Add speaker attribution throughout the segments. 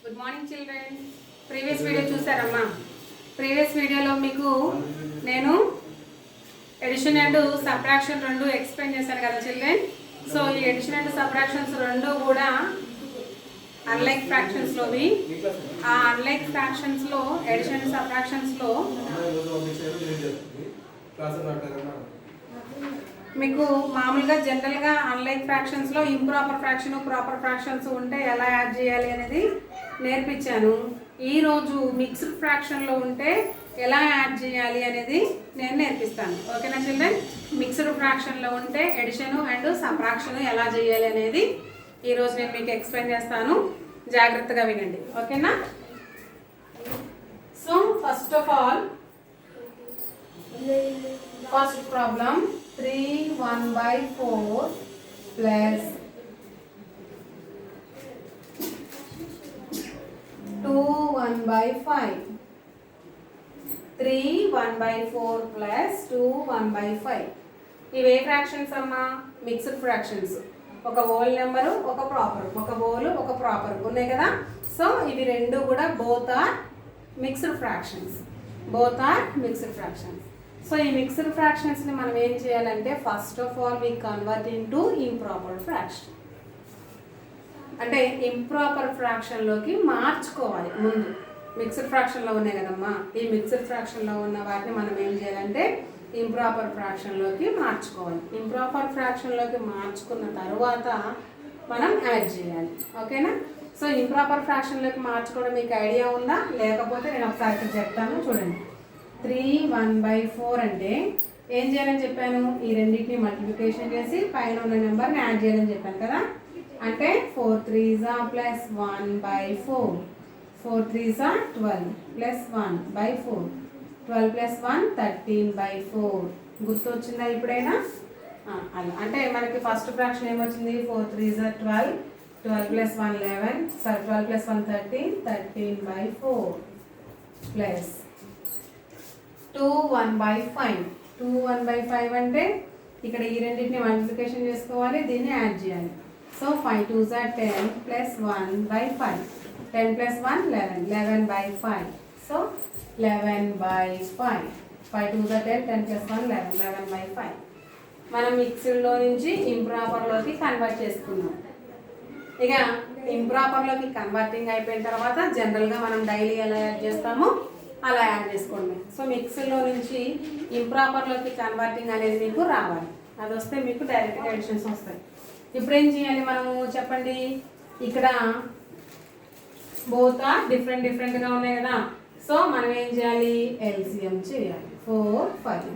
Speaker 1: Good morning children. Previous video చూసారమ్మా. Previous వీడియోలో మీకు నేను ఎడిషన్ అండ్ సబ్ట్రాక్షన్ రెండు ఎక్స్ప్లెయిన్ చేశాను కదా చిల్డ్రన్. సో ఈ ఎడిషన్ అండ్ సబ్ట్రాక్షన్స్ రెండు కూడా అన్లైక్ ఫ్రాక్షన్స్లోవి. ఆ అన్లైక్ ఫ్రాక్షన్స్లో ఎడిషన్ అండ్ సబ్ట్రాక్షన్స్లో మీకు మామూలుగా జనరల్గా అన్లైక్ ఫ్రాక్షన్స్లో ఇంప్రాపర్ ఫ్రాక్షన్ ప్రాపర్ ఫ్రాక్షన్స్ ఉంటే ఎలా యాడ్ చేయాలి అనేది నేర్పించాను. ఈరోజు మిక్స్డ్ ఫ్రాక్షన్లో ఉంటే ఎలా యాడ్ చేయాలి అనేది నేను నేర్పిస్తాను. ఓకేనా చిల్డ్రన్? మిక్స్డ్ ఫ్రాక్షన్లో ఉంటే ఎడిషన్ అండ్ సబ్ట్రాక్షన్ ఎలా చేయాలి అనేది ఈరోజు నేను మీకు ఎక్స్ప్లెయిన్ చేస్తాను. జాగ్రత్తగా వినండి. ఓకేనా? So first of all first problem 3 1/4 plus 2 1/5. 3 1/4 plus 2 1/5. ఇవే ఫ్రాక్షన్స్ అమ్మా? Mixed fractions. ఒక హోల్ నెంబరు ఒక ప్రాపర్, ఒక హోల్ ఒక ప్రాపర్ ఉన్నాయి కదా. సో ఇవి రెండు కూడా both are mixed fractions. Both are mixed fractions. So ఈ మిక్స్డ్ ఫ్రాక్షన్స్ని మనం ఏం చేయాలంటే first of all we convert into improper fraction. అంటే ఇంప్రాపర్ ఫ్రాక్షన్లోకి మార్చుకోవాలి ముందు. మిక్స్డ్ ఫ్రాక్షన్లో ఉన్నాయి కదమ్మా, ఈ మిక్స్డ్ ఫ్రాక్షన్లో ఉన్న వాటిని మనం ఏం చేయాలంటే ఇంప్రాపర్ ఫ్రాక్షన్లోకి మార్చుకోవాలి. ఇంప్రాపర్ ఫ్రాక్షన్లోకి మార్చుకున్న తర్వాత మనం యాడ్ చేయాలి. ఓకేనా? సో ఇంప్రాపర్ ఫ్రాక్షన్లోకి మార్చుకోవడం మీకు ఐడియా ఉందా? లేకపోతే నేను ఒకసారి ఇక్కడ చెప్తాను చూడండి. 3 1/4 అంటే ఏం చేయాలని చెప్పాను? ఈ రెండింటిని మల్టిప్లికేషన్ చేసి పైన ఉన్న నెంబర్ని యాడ్ చేయాలని చెప్పాను కదా. అంటే 4 3s plus 1/4. 4 3s 12 plus 1/4. 12 plus 1 13/4. గుర్తొచ్చిందా ఇప్పుడైనా? అలా అంటే మనకి ఫస్ట్ ఫ్రాక్షన్ ఏమొచ్చింది? 4 3s 12. 12 plus 1 11. 12 plus 1 13. 13/4 plus 2 1/5. 2 1/5 అంటే ఇక్కడ ఈ రెండింటిని మల్టిప్లికేషన్ చేసుకోవాలి, దీన్ని యాడ్ చేయాలి. So 5 2s 10 plus 1/5. 10 plus 1 11. 11/5. So 11/5. 5 2s 10. 10 plus 1 11. 11/5. మనం మిక్స్డ్లో నుంచి ఇంప్రాపర్లోకి కన్వర్ట్ చేసుకున్నాం. ఇక ఇంప్రాపర్లోకి కన్వర్టింగ్ అయిపోయిన తర్వాత జనరల్గా మనం డైలీ ఎలా యాడ్ చేస్తామో అలా యాడ్ చేసుకోండి. సో మిక్సీలో నుంచి ఇంప్రాపర్లోకి కన్వర్టింగ్ అనేది మీకు రావాలి. అది వస్తే మీకు డైరెక్ట్గా ఎడిషన్స్ వస్తాయి. ఇప్పుడు ఏం చేయాలి మనము చెప్పండి? ఇక్కడ బోత్ డిఫరెంట్గా ఉన్నాయి కదా. సో మనం ఏం చేయాలి? ఎల్సిఎం చేయాలి. 4 5.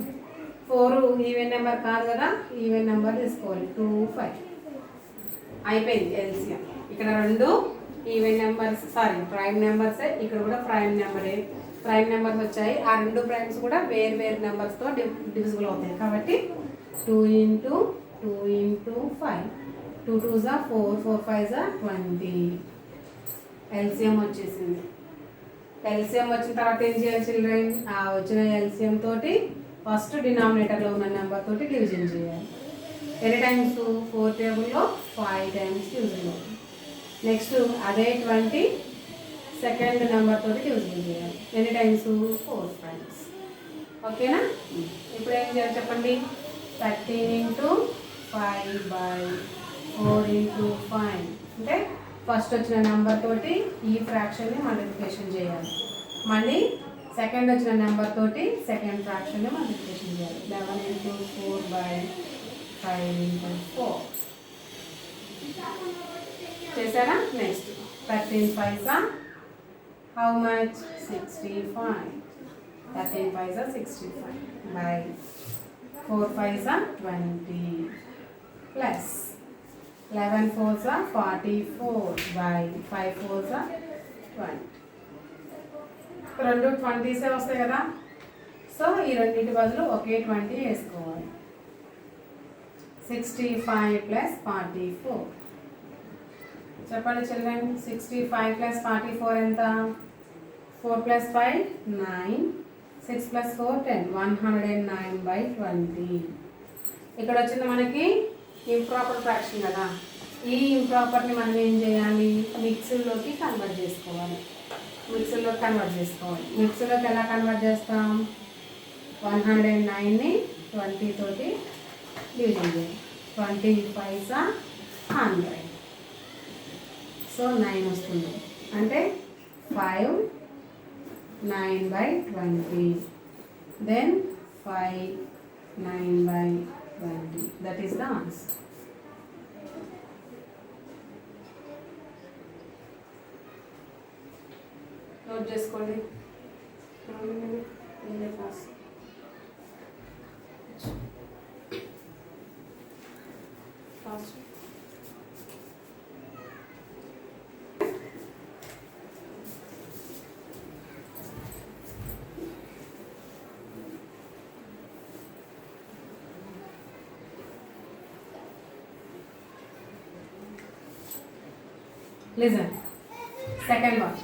Speaker 1: 4 ఈవెన్ నెంబర్ కాదు కదా, ఈవెన్ నెంబర్ తీసుకోవాలి. 2 5 అయిపోయింది ఎల్సిఎం. ఇక్కడ రెండు ఈవెన్ నెంబర్స్, ప్రైమ్ నెంబర్సే. ఇక్కడ కూడా ప్రైమ్ నెంబరే. ప్రైమ్ నెంబర్స్ వచ్చాయి. ఆ రెండు ప్రైమ్స్ కూడా వేరు నెంబర్స్తో డివిజిబుల్ అవుతాయి. కాబట్టి 2 into 2 into 5. 2 2s 4. 4 5s 20. LCM వచ్చేసింది. ఎల్సిఎం వచ్చిన తర్వాత ఏం చేయాలి చిల్డ్రన్? ఆ వచ్చిన ఎల్సిఎం తోటి ఫస్ట్ డినామినేటర్లో ఉన్న నెంబర్ తోటి డివిజన్ చేయాలి. ఎన్ని టైమ్స్? 4 టేబుల్లో 5 times డివిజన్ అవుతుంది. నెక్స్ట్ అదే 20 సెకండ్ నెంబర్ తోటి డివిజన్ చేయాలి. ఎన్ని టైమ్స్? 4 times. ఓకేనా? ఇప్పుడు ఏం చేయాలి చెప్పండి? 13 into 5/4 into 5 అంటే ఫస్ట్ వచ్చిన నెంబర్ తోటి ఈ ఫ్రాక్షన్ని మల్టిప్లికేషన్ చేయాలి. మళ్ళీ సెకండ్ వచ్చిన నెంబర్ తోటి సెకండ్ ఫ్రాక్షన్ని మల్టిప్లికేషన్ చేయాలి. 11 into 4/5 into 4 చేశారా? Next 13 5s how much? 65. 13 5s 65 by 4 5s 20 plus 11 4s 44 by 5 4s 20. రెండు 20s వస్తాయి కదా. సో ఈ రెండింటి బదులు ఒకే 20 వేసుకోవాలి. 65 plus 44. చెప్పండి చిల్డ్రన్. 65 plus 44 ఎంత? 4 plus 5 9. 6 plus 4 10. 109/20. ఇక్కడ వచ్చింది మనకి ఇంప్రాపర్ ఫ్రాక్షన్ కదా. ఈ ఇంప్రాపర్ని మనం ఏం చేయాలి, మిక్సీలోకి కన్వర్ట్ చేసుకోవాలి. మిక్సీలోకి ఎలా కన్వర్ట్ చేస్తాం, 109ని 20 తోటి డివిజన్ చేయాలి. 20 5 100, సో 9 వస్తుంది. అంటే 5 9/20, then 5 9/20, that is the answer. Note చేసుకోండి. Listen, second one.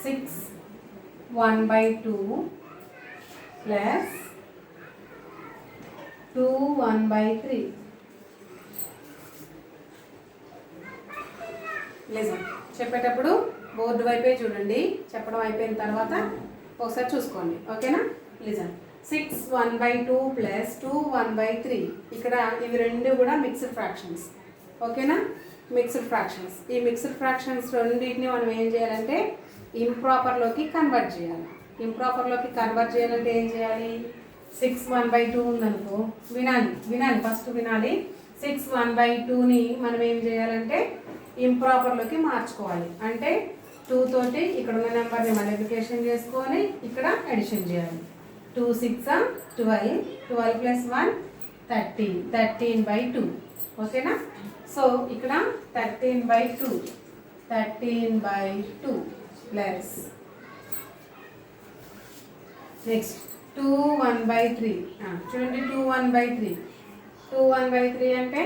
Speaker 1: Six 1/2 plus 2 1/3. Listen, చెప్పేటప్పుడు బోర్డు వైపే చూడండి. చెప్పడం అయిపోయిన తర్వాత ఒకసారి చూసుకోండి, ఓకేనా. Listen, 6 1/2 plus 2 1/3. ఇక్కడ ఇవి రెండు కూడా మిక్స్డ్ ఫ్రాక్షన్స్, ఓకేనా. Mixed fractions. ఈ మిక్స్డ్ ఫ్రాక్షన్స్ రెండింటిని మనం ఏం చేయాలంటే ఇంప్రాపర్లోకి కన్వర్ట్ చేయాలి. ఇంప్రాపర్లోకి కన్వర్ట్ చేయాలంటే ఏం చేయాలి, 6 1/2 ఉందనుకో, వినాలి ఫస్ట్ వినాలి. 6 1/2ని మనం ఏం చేయాలంటే ఇంప్రాపర్లోకి మార్చుకోవాలి. అంటే 2 తోటి ఇక్కడ ఉన్న నెంబర్ని మల్టిప్లికేషన్ చేసుకొని ఇక్కడ అడిషన్ చేయాలి. 2 6 12, 12 + 1 13, 13/2, ఓకేనా. సో ఇక్కడ 13/2 ప్లస్ నెక్స్ట్ 2 1/3. చూడండి 2 1/3 అంటే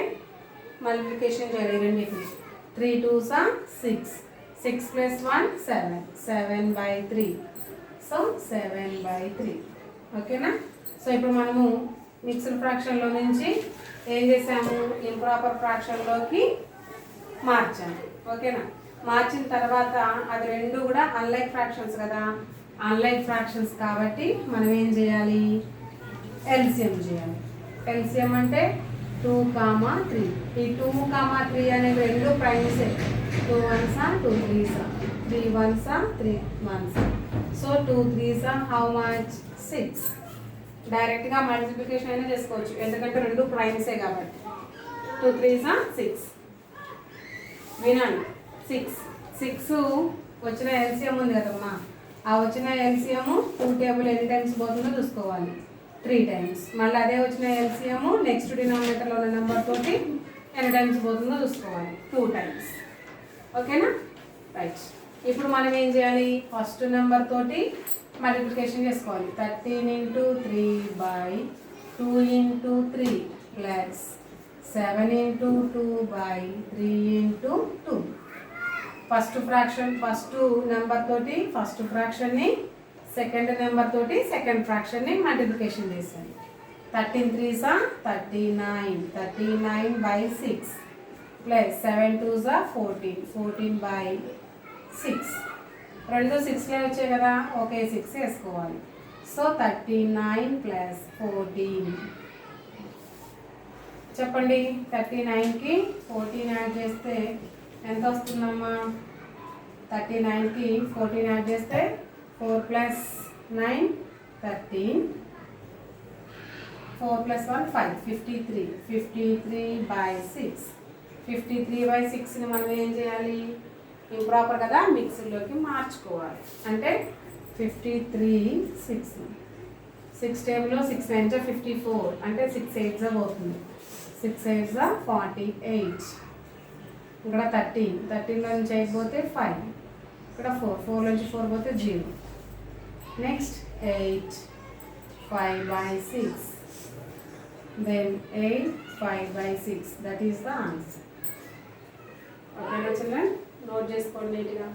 Speaker 1: మల్టిప్లికేషన్ చేయాలి రెండింటిని. 3 2s 6, 6 + 1 7, 7/3, సో 7/3, ఓకేనా. సో ఇప్పుడు మనము మిక్స్డ్ ఫ్రాక్షన్లో నుంచి ఏం చేసాము, ఇంప్రాపర్ ఫ్రాక్షన్లోకి మార్చాము, ఓకేనా. మార్చిన తర్వాత అది రెండు కూడా అన్లైక్ ఫ్రాక్షన్స్ కదా. అన్లైక్ ఫ్రాక్షన్స్ కాబట్టి మనం ఏం చేయాలి, ఎల్సిఎం చేయాలి. ఎల్సిఎం అంటే 2, 3. ఈ 2, 3 అనేవి రెండు ప్రైమ్సే. 2 1s 2 3s, 3 1s 3 1s. So 2 3s how much, 6. డైరెక్ట్గా మల్టిప్లికేషన్ అయినా చేసుకోవచ్చు, ఎందుకంటే రెండు ప్రైమ్సే కాబట్టి. 2 3s 6. వినండి, 6 వచ్చిన ఎల్సిఎం ఉంది కదమ్మా. ఆ వచ్చిన ఎల్సిఎం 2 టేబుల్ ఎన్ని టైమ్స్ పోతుందో చూసుకోవాలి, 3 టైమ్స్. మళ్ళీ అదే వచ్చిన ఎల్సిఎం నెక్స్ట్ డినామినేటర్లో ఉన్న నెంబర్ తోటి ఎన్ని టైమ్స్ పోతుందో చూసుకోవాలి, 2 టైమ్స్, ఓకేనా. రైట్, ఇప్పుడు మనం ఏం చేయాలి, ఫస్ట్ నెంబర్ తోటి మల్టిప్లికేషన్ చేసుకోవాలి. 13 × 3/2 × 3 ప్లస్ 7 × 2/3 × 2. ఫస్ట్ నెంబర్ తోటి ఫస్ట్ ఫ్రాక్షన్ని, సెకండ్ నెంబర్ తోటి సెకండ్ ఫ్రాక్షన్ని మల్టిప్లికేషన్ చేశాను. 13 3s 39, 39/6 ప్లస్ 7 2s 14, 14/6. రెండు 6లే వచ్చాయి కదా, ఓకే 6 వేసుకోవాలి. సో 39 + 14. చెప్పండి, 39కి 14 యాడ్ చేస్తే ఎంత వస్తుందమ్మా. 39కి 14 యాడ్ చేస్తే 4 + 9 13, 4 + 1 5, 53, 53/6. 53/6ని మనం ఏం చేయాలి, ఇంప్రాపర్ కదా, మిక్సీలోకి మార్చుకోవాలి. అంటే 53 6 టేబుల్లో 6 9s 54, అంటే 6 8s అవుతుంది. 6 8s 48. ఇక్కడ 13లో నుంచి 8 పోతే 5, ఇక్కడ 4 నుంచి 4 పోతే 0. Next 8 5/6, then 8 5/6, that is the answer. Okay, children. Note చేసుకోండి నీట్గా.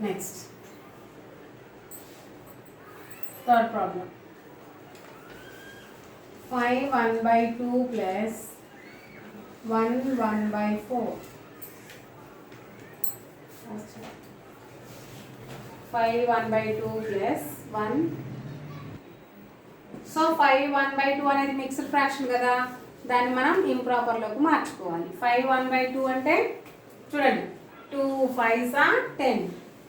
Speaker 1: Next, third problem. 5 1/2 plus 1 1/4. 5 1/2 plus 1. So 5 1/2 అనేది మిక్స్డ్ ఫ్రాక్షన్ కదా, దాన్ని మనం ఇంప్రాపర్లోకి మార్చుకోవాలి. 5 1/2 అంటే చూడండి, 2 5s are 10,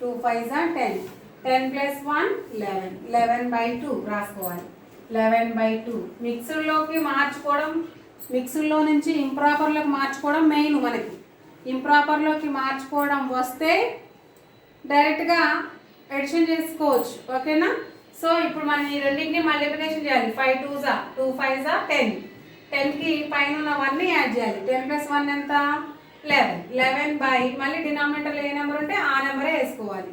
Speaker 1: 2 5s are 10, 10 plus 1 11, 11/2 రాసుకోవాలి. 11/2 మిక్స్డ్లోకి మార్చుకోవడం, మిక్స్డ్లో నుంచి ఇంప్రాపర్లోకి మార్చుకోవడం మెయిన్. మనకి ఇంప్రాపర్లోకి మార్చుకోవడం వస్తే డైరెక్ట్గా ఎడిషన్ చేసుకోవచ్చు, ఓకేనా. సో ఇప్పుడు మనం ఈ రెండింటిని మల్టిప్లికేషన్ చేయాలి. 5 2s are 2 5s are 10, 10కి పైన ఉన్న 1ని యాడ్ చేయాలి. 10 plus 1 ఎంత 11, 11 by మళ్ళీ డినామినేటర్లో ఏ నెంబర్ ఉంటే ఆ నెంబరే వేసుకోవాలి.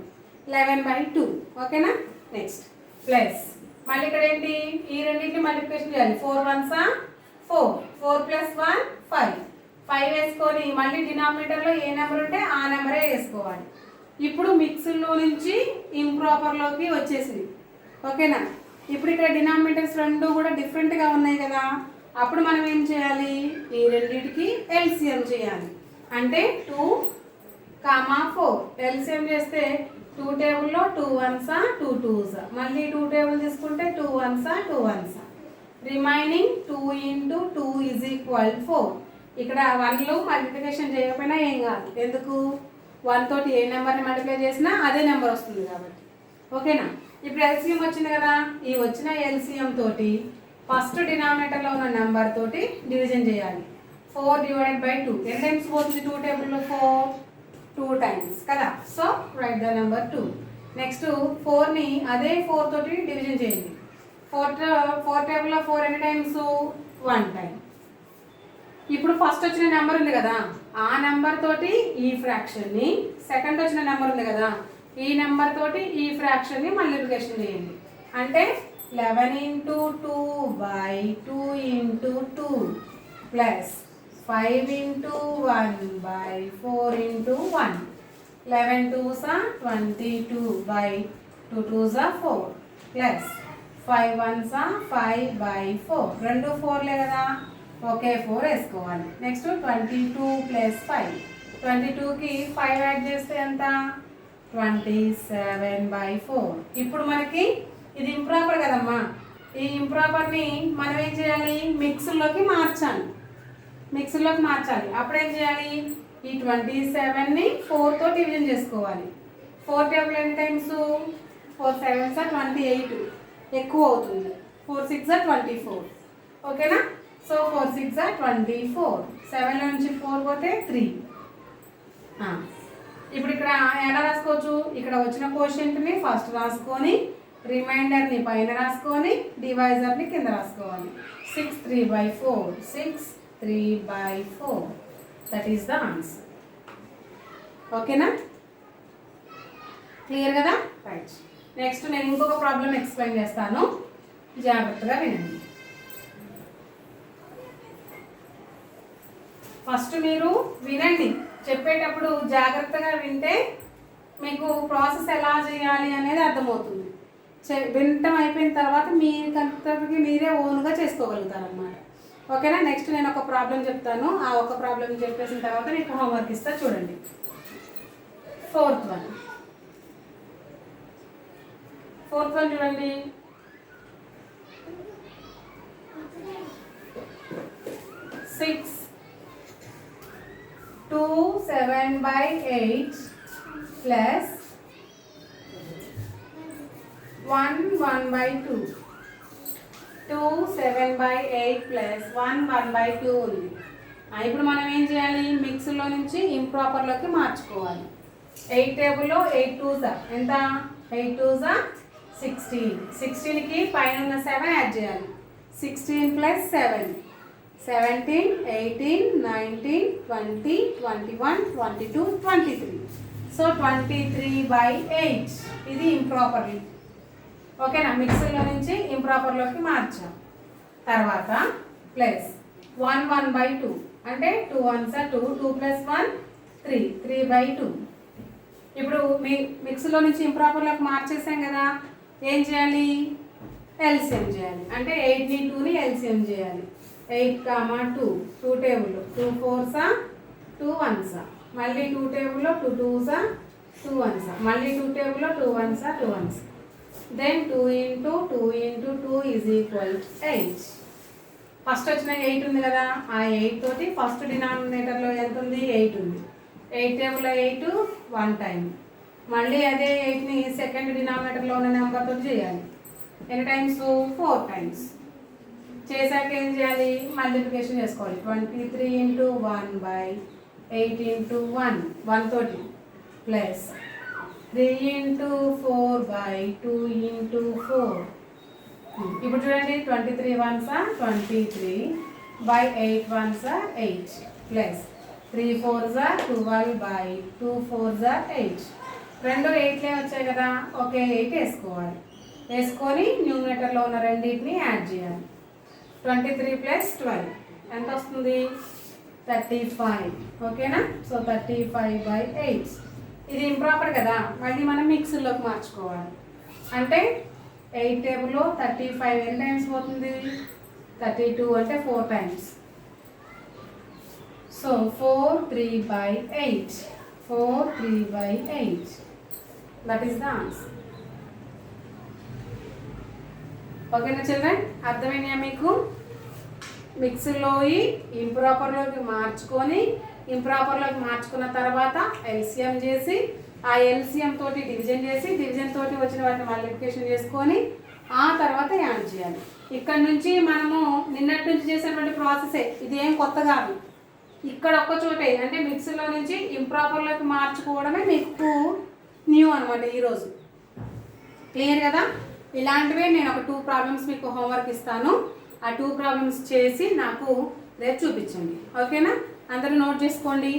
Speaker 1: 11/2, ఓకేనా. నెక్స్ట్ ప్లస్ మళ్ళీ ఇక్కడ ఏంటి, ఈ రెండింటిని మల్టిప్లికేషన్ చేయాలి. 4 1s are 4, 4 plus 1 5, 5 వేసుకొని మళ్ళీ డినామినేటర్లో ఏ నెంబర్ ఉంటే ఆ నెంబరే వేసుకోవాలి. ఇప్పుడు మిక్స్డ్లో నుంచి ఇంప్రాపర్లోకి వచ్చేసింది, ఓకేనా. ఇప్పుడు ఇక్కడ డినామినేటర్స్ రెండు కూడా డిఫరెంట్గా ఉన్నాయి కదా, అప్పుడు మనం ఏం చేయాలి, ఈ రెండింటికి ఎల్సిఎం చేయాలి. అంటే 2, 4 ఎల్సిఎం చేస్తే 2 టేబుల్లో 2 1s are 2 2s, మళ్ళీ 2 టేబుల్ తీసుకుంటే 2 1s are 2 1s, remaining 2 into 2 is equal 4. ఇక్కడ 1లో మల్టిప్లికేషన్ చేయకపోయినా ఏం కాదు, ఎందుకు 1 తోటి ఏ నెంబర్ని మల్టిప్లై చేసినా అదే నెంబర్ వస్తుంది కాబట్టి, ఓకేనా. ఇప్పుడు ఎల్సిఎం వచ్చింది కదా, ఈ వచ్చిన ఎల్సిఎం తోటి ఫస్ట్ డినామినేటర్లో ఉన్న నెంబర్ తోటి డివిజన్ చేయాలి. 4 divided by 2 ఎన్ని టైమ్స్ పోతుంది 2 టేబుల్లో 4 2 times కదా, so right the number 2. Next 4ని అదే 4 తోటి డివిజన్ చేయండి. 4 టేబుల్లో 4 ఎన్ని టైమ్స్ 1 టైం. ఇప్పుడు ఫస్ట్ వచ్చిన నెంబర్ ఉంది కదా, ఆ నెంబర్ తోటి ఈ ఫ్రాక్షన్ని, సెకండ్ వచ్చిన నెంబర్ ఉంది కదా ఈ నెంబర్ తోటి ఈ ఫ్రాక్షన్ని మల్టిప్లికేషన్ చేయండి. అంటే 11 into 2 by 2 into 2 plus 5 into 1 by 4 into 1. 11 2s are 22 by 2 2s are 4 plus 5 1s are 5 by 4. రెండు 4లే కదా, ఓకే 4 వేసుకోవాలి. నెక్స్ట్ 22 plus 5, 22కి 5 యాడ్ చేస్తే ఎంత 27/4. ఇప్పుడు మనకి ఇది ఇంప్రాపర్ కదమ్మా, ఈ ఇంప్రాపర్ని మనం ఏం చేయాలి, మిక్స్డ్లోకి మార్చాలి. మిక్స్డ్లోకి మార్చాలి అప్పుడు ఏం చేయాలి, ఈ 27ని 4తో డివిజన్ చేసుకోవాలి. 4 టేబుల్ ఎన్ని టైమ్స్ 4 7s are 28, ఎక్కువ అవుతుంది. 4 6s are 24, ఓకేనా. సో 4 6s are 24, 7లో నుంచి 4 పోతే 3. ఇప్పుడు ఇక్కడ ఎలా రాసుకోవచ్చు, ఇక్కడ వచ్చిన కోషెంట్ని ఫస్ట్ రాసుకొని రిమైండర్ని పైన రాసుకొని డివైజర్ని కింద రాసుకోవాలి. 6 3/4, 6 3/4, దట్ ఈస్ ద ఆన్సర్, ఓకేనా. క్లియర్ కదా, రైట్. నెక్స్ట్ నేను ఇంకొక ప్రాబ్లం ఎక్స్ప్లెయిన్ చేస్తాను, జాగ్రత్తగా వినండి. ఫస్ట్ మీరు వినండి, చెప్పేటప్పుడు జాగ్రత్తగా వింటే మీకు ప్రాసెస్ ఎలా చేయాలి అనేది అర్థమవుతుంది. వినటం అయిపోయిన తర్వాత మీకంతటికి మీరే ఓన్గా చేసుకోగలుగుతారు అన్నమాట, ఓకేనా. నెక్స్ట్ నేను ఒక ప్రాబ్లం చెప్తాను, ఆ ఒక ప్రాబ్లం చెప్పేసిన తర్వాత మీకు హోంవర్క్ ఇస్తా చూడండి. ఫోర్త్ వన్ చూడండి. 6 2 7/8 plus 1 1/2. 2 7/8 plus 1 1/2 ఉంది. ఇప్పుడు మనం ఏం చేయాలి, మిక్స్లో నుంచి ఇంప్రాపర్లోకి మార్చుకోవాలి. 8 టేబుల్లో 8 2s ఎంత 8 2 16. 16కి పైన ఉన్న 7 యాడ్ చేయాలి. 16 ప్లస్ 7 17 18 19 20 21 22 23. సో 23/8 ఇది ఇంప్రాపర్లీ. ఓకేనా, మిక్సర్లో నుంచి ఇంప్రాపర్లోకి మార్చాం. తర్వాత ప్లస్ 1 1/2 అంటే 2 1s 2 2 + 1 3 3/2. ఇప్పుడు మిక్సీలో నుంచి ఇంప్రాపర్లోకి మార్చేసాం కదా, ఏం చేయాలి? ఎల్సిఎం చేయాలి. అంటే 8ని 2ని ఎల్సిఎం చేయాలి. 8 2 2 టేబుల్ 2 4s 2 1s, మళ్ళీ 2 టేబుల్లో 2 2s 2 1s, మళ్ళీ 2 టేబుల్లో 2 1s 2 1s. దెన్ 2 × 2 × 2 = 8. ఫస్ట్ వచ్చిన 8 ఉంది కదా, ఆ 8 తోటి ఫస్ట్ డినామినేటర్లో ఎంత ఉంది? 8 ఉంది. 8 టేబుల్లో 8 1 టైం, మళ్ళీ అదే 8ని సెకండ్ డినామినేటర్లో ఉన్న నెంబర్ తోటి చేయాలి. ఎన్ని టైమ్స్? 4 టైమ్స్. చేశాక ఏం చేయాలి? మల్టిప్లికేషన్ చేసుకోవాలి. 23 × 1/8 × 1 1 తోటి ప్లస్ 3 × 4/2 × 4. ఇప్పుడు చూడండి, 23 1s 23/8 1s 8 plus 3 4s 12/2 4s 8. రెండు 8లే వచ్చాయి కదా, ఓకే 8 వేసుకోవాలి. వేసుకొని న్యూమినేటర్లో ఉన్న రెండింటిని యాడ్ చేయాలి. 23 + 12 ఎంత వస్తుంది? 35. ఓకేనా, సో 35/8. ఇది ఇంప్రాపర్ కదా, మళ్ళీ మనం మిక్సీలోకి మార్చుకోవాలి. అంటే 8 టేబుల్లో 35 ఎన్ని టైమ్స్ పోతుంది? 32 అంటే 4 times. So 4 3/8 4 3/8. That is the answer. ఓకేనా చిల్డ్రన్, అర్థమైనా మీకు? మిక్సీలో ఇంప్రాపర్లోకి మార్చుకొని ఇంప్రాపర్లోకి మార్చుకున్న తర్వాత ఎల్సిఎం చేసి ఆ ఎల్సిఎం తోటి డివిజన్ చేసి డివిజన్ తోటి వచ్చిన వాటిని మల్టిప్లికేషన్ చేసుకొని ఆ తర్వాత యాడ్ చేయాలి. ఇక్కడ నుంచి మనము నిన్నటి నుంచి చేసినటువంటి ప్రాసెసే, ఇది ఏం కొత్త కాదు. ఇక్కడ ఒక్క చోటే అంటే మిక్సీలో నుంచి ఇంప్రాపర్లోకి మార్చుకోవడమే మీకు న్యూ అనమాట ఈరోజు. క్లియర్ కదా? ఇలాంటివే నేను ఒక 2 ప్రాబ్లమ్స్ మీకు హోంవర్క్ ఇస్తాను. ఆ 2 ప్రాబ్లమ్స్ చేసి నాకు రేపు చూపించండి. ఓకేనా, అందరూ నోట్ చేసుకోండి.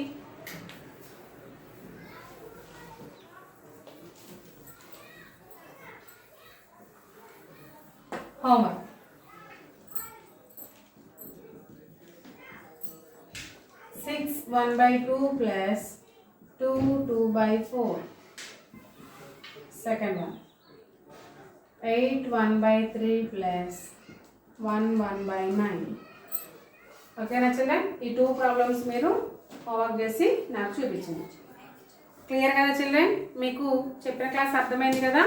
Speaker 1: homework. Six 1/2 plus 2 2/4. Second one. 8 1/3 plus 1 1/9. ఓకేనా చిల్డ్రన్, ఈ 2 ప్రాబ్లమ్స్ మీరు హోంవర్క్ చేసి నాకు చూపించండి. క్లియర్ కదా చిల్డ్రన్? మీకు చెప్పిన క్లాస్ అర్థమైంది కదా?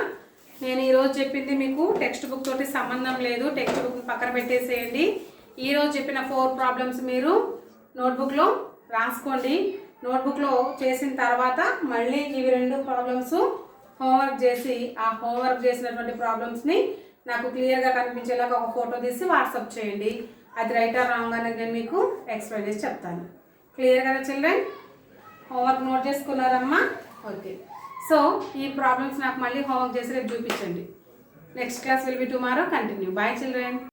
Speaker 1: నేను ఈరోజు చెప్పింది మీకు టెక్స్ట్ బుక్ తోటి సంబంధం లేదు, టెక్స్ట్ బుక్ పక్కన పెట్టేసేయండి. ఈరోజు చెప్పిన 4 ప్రాబ్లమ్స్ మీరు నోట్బుక్లో రాసుకోండి. నోట్బుక్లో చేసిన తర్వాత మళ్ళీ ఇవి 2 ప్రాబ్లమ్స్ హోంవర్క్ చేసి ఆ హోంవర్క్ చేసినటువంటి ప్రాబ్లమ్స్ని నాకు క్లియర్గా కనిపించేలాగా ఒక ఫోటో తీసి వాట్సాప్ చేయండి. అది రైట్ ఆర్ రాంగ్ అనేది నేను మీకు ఎక్స్ప్లెయిన్ చేసి చెప్తాను. క్లియర్ కదా చిల్డ్రన్? హోంవర్క్ నోట్ చేసుకున్నారమ్మా? ఓకే, సో ఈ ప్రాబ్లమ్స్ నాకు మళ్ళీ హోంవర్క్ చేసి రేపు చూపించండి. Next class will be tomorrow. Continue. Bye children.